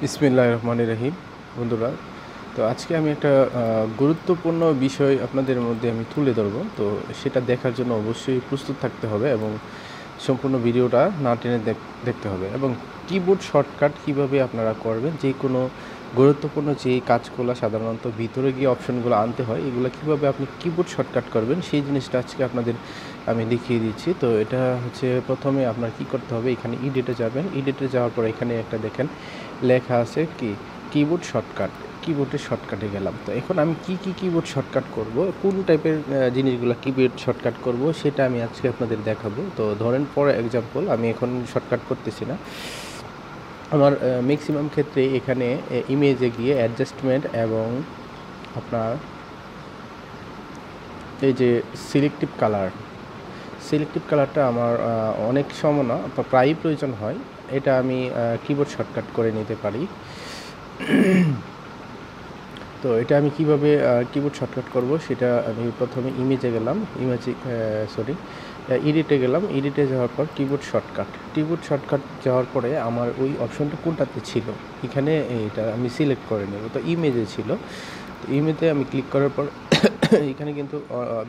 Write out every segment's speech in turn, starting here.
বিসমিল্লাহির রহমানির রহিম। বন্ধুরা, তো আজকে আমি একটা গুরুত্বপূর্ণ বিষয় আপনাদের মধ্যে আমি তুলে ধরব। তো সেটা দেখার জন্য অবশ্যই প্রস্তুত থাকতে হবে এবং সম্পূর্ণ ভিডিওটা না টেনে দেখতে হবে। এবং কিবোর্ড শর্টকাট কিভাবে আপনারা করবেন, যে কোনো গুরুত্বপূর্ণ যে কাজগুলো সাধারণত ভিতরে গিয়ে অপশনগুলো আনতে হয়, এগুলো কিভাবে আপনি কিবোর্ড শর্টকাট করবেন সেই জিনিসটা আজকে আপনাদের আমি দেখিয়ে দিচ্ছি। তো এটা হচ্ছে প্রথমে আপনার কি করতে হবে, এখানে এডিটে যাবেন। এডিটে যাওয়ার পর এখানে একটা দেখেন লেখা আছে কি কিবোর্ড শর্টকাট। কিবোর্ডের শর্টকাটে গেলাম। তো এখন আমি কি কিবোর্ড শর্টকাট করব, কোন টাইপের জিনিসগুলো কিবোর্ড শর্টকাট করব সেটা আমি আজকে আপনাদের দেখাবো। তো ধরেন ফর এক্সাম্পল, আমি এখন শর্টকাট করতেছি না। আমার ম্যাক্সিমাম ক্ষেত্রে এখানে ইমেজে গিয়ে অ্যাডজাস্টমেন্ট এবং আপনার এই যে সিলেক্টিভ কালারটা আমার অনেক সময় না, প্রায়ই প্রয়োজন হয়। এটা আমি কিবোর্ড শর্টকাট করে নিতে পারি। তো এটা আমি কিভাবে কিবোর্ড শর্টকাট করব সেটা আমি প্রথমে ইমেজে গেলাম, এডিটে গেলাম। এডিটে যাওয়ার পর কিবোর্ড শর্টকাট যাওয়ার পরে আমার ওই অপশনটা কোনটাতে ছিল এখানে এটা আমি সিলেক্ট করে নেব। তো ইমেজে ছিল, তো ইমেজে আমি ক্লিক করার পর এখানে কিন্তু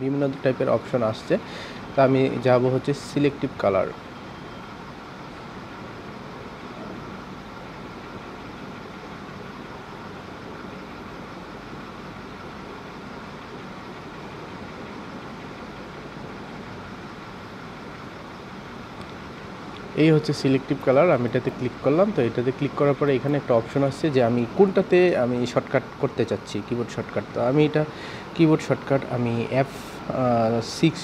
বিভিন্ন টাইপের অপশন আসছে। তা আমি যাব হচ্ছে সিলেক্টিভ কালার। এই হচ্ছে সিলেক্টিভ কালার। আমি এটাতে ক্লিক করলাম। তো এটাতে ক্লিক করার পরে এখানে একটা অপশন আসছে যে আমি কোনটাতে আমি শর্টকাট করতে চাচ্ছি কিবোর্ড শর্টকাট। তো আমি এটা কিবোর্ড শর্টকাট আমি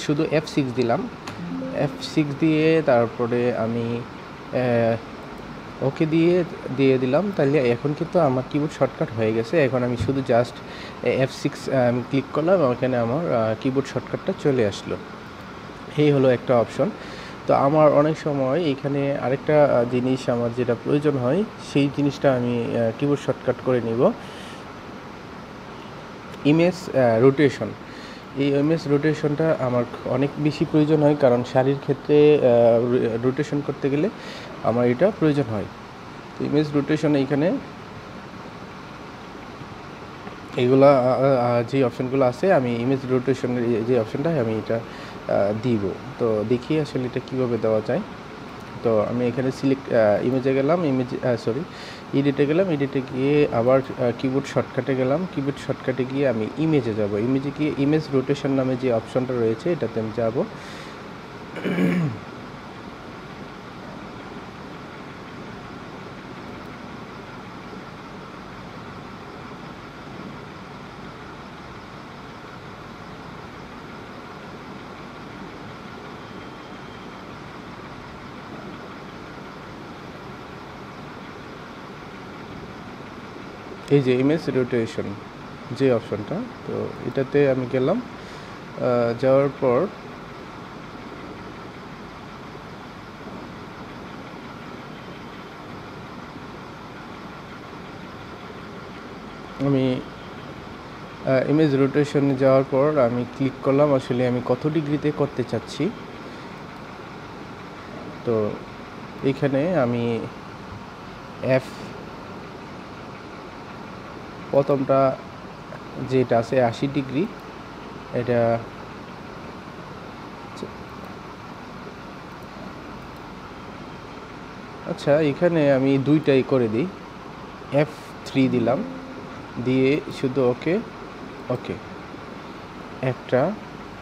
শুধু F6 দিলাম। F6 দিয়ে তারপরে আমি ওকে দিয়ে দিলাম। তাহলে এখন কিন্তু আমার কিবোর্ড শর্টকাট হয়ে গেছে। এখন আমি শুধু জাস্ট F6 আমি ক্লিক করলাম, ওখানে আমার কিবোর্ড শর্টকাটটা চলে আসলো। এই হলো একটা অপশন। তো আমার অনেক সময় এখানে আরেকটা জিনিস আমার যেটা প্রয়োজন হয়, সেই জিনিসটা আমি কিবোর্ড শর্টকাট করে নিব। Image rotation. এই ইমেজ রোটেশনটা আমার অনেক বেশি প্রয়োজন হয়, কারণ শাড়ির ক্ষেত্রে রোটেশন করতে গেলে আমার এটা প্রয়োজন হয়। তো ইমেজ রোটেশন এইখানে এইগুলা যে অপশানগুলো আছে, আমি ইমেজ রোটেশনের যে অপশানটা আমি এটা দিব। তো দেখি আসলে এটা কীভাবে দেওয়া যায়। তো আমি এখানে ইমেজে গেলাম, এডিটে গেলাম। এডিটে গিয়ে আবার কিবোর্ড শর্টকাটে গেলাম। কিবোর্ড শর্টকাটে গিয়ে আমি ইমেজে যাব। ইমেজে গিয়ে ইমেজ রোটেশন নামে যে অপশনটা রয়েছে এটাতে আমি যাব। এই যে ইমেজ রোটেশন যে অপশনটা, তো এটাতে আমি গেলাম। যাওয়ার পর আমি ইমেজ রোটেশনে যাওয়ার পর আমি ক্লিক করলাম আসলে আমি কত ডিগ্রিতে করতে চাচ্ছি। তো এইখানে আমি প্রথমটা যেটা আছে 80 ডিগ্রি, এটা আচ্ছা এখানে আমি দুইটাই করে দিই। F3 দিলাম, দিয়ে শুধু ওকে একটা।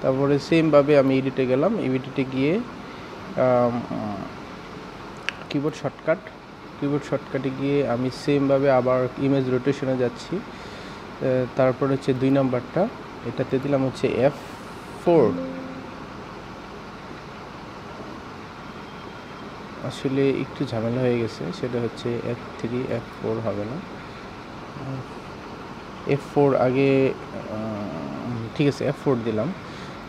তারপরে সেমভাবে আমি এডিটে গেলাম। এডিটে গিয়ে কিবোর্ড শর্টকাটে গিয়ে আমি সেমভাবে আবার ইমেজ রোটেশনে যাচ্ছি। তারপর হচ্ছে 2 নাম্বারটা, এটাতে দিলাম হচ্ছে F4। আসলে একটু ঝামেলা হয়ে গেছে, সেটা হচ্ছে F3 F4 হবে না, F4 আগে। ঠিক আছে, F4 দিলাম।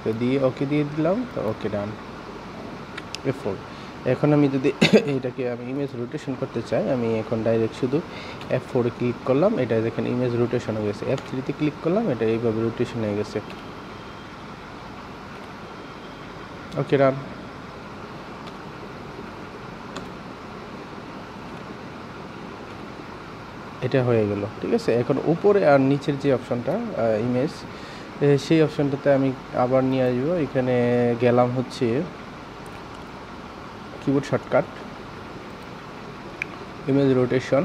তো দিয়ে ওকে দিয়ে দিলাম। তো ওকে, ডান, F4। এখন আমি যদি এটাকে আমি ইমেজ রোটেশন করতে চাই, আমি এখন ডাইরেক্ট শুধু F4-এ ক্লিক করলাম। এটা দেখেন ইমেজ রোটেশন হয়ে গেছে। F3-তে ক্লিক করলাম, এটা এইভাবে রোটেশন হয়ে গেছে। ওকে, ডান। এটা হয়ে গেল। ঠিক আছে, এখন উপরে আর নিচের যে অপশনটা ইমেজ, সেই অপশনটাতে আমি আবার নিয়ে আসবো। এখানে গেলাম হচ্ছে কিবোর্ড শর্টকাট, ইমেজ রোটেশন,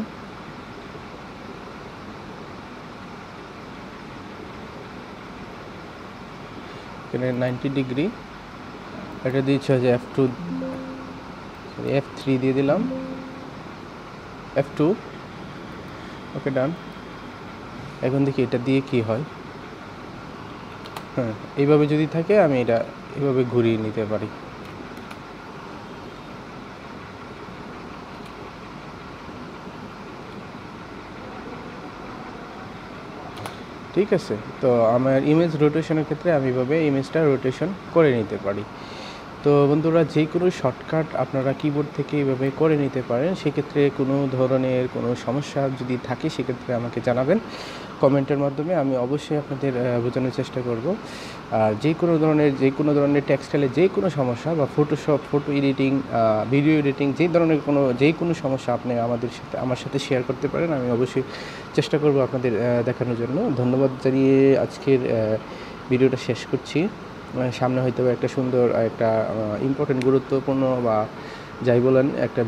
এখানে 90 ডিগ্রি, এটা দিচ্ছে হচ্ছে F3 দিয়ে দিলাম, F2, ওকে ডান। এখন দেখি এটা দিয়ে কি হয়। হ্যাঁ, এইভাবে যদি থাকে আমি এটা এইভাবে ঘুরিয়ে নিতে পারি। ঠিক আছে, তো আমার ইমেজ রোটেশনের ক্ষেত্রে আমি এভাবে ইমেজটা রোটেশন করে নিতে পারি। তো বন্ধুরা, যে কোনো শর্টকাট আপনারা কিবোর্ড থেকে এভাবে করে নিতে পারেন। সেক্ষেত্রে কোনো ধরনের কোনো সমস্যা যদি থাকে সেক্ষেত্রে আমাকে জানাবেন কমেন্টের মাধ্যমে, আমি অবশ্যই আপনাদের বোঝানোর চেষ্টা করব। আর যে কোনো ধরনের টেক্সটাইলে যে কোনো সমস্যা বা Photoshop, photo editing, video editing, যে কোনো সমস্যা আপনি আমার সাথে শেয়ার করতে পারেন। আমি অবশ্যই চেষ্টা করব আপনাদের দেখানোর জন্য। ধন্যবাদ জানিয়ে আজকের ভিডিওটা শেষ করছি। সামনে হয়তো একটা সুন্দর একটা ইম্পর্টেন্ট, গুরুত্বপূর্ণ বা যাই বলেন একটা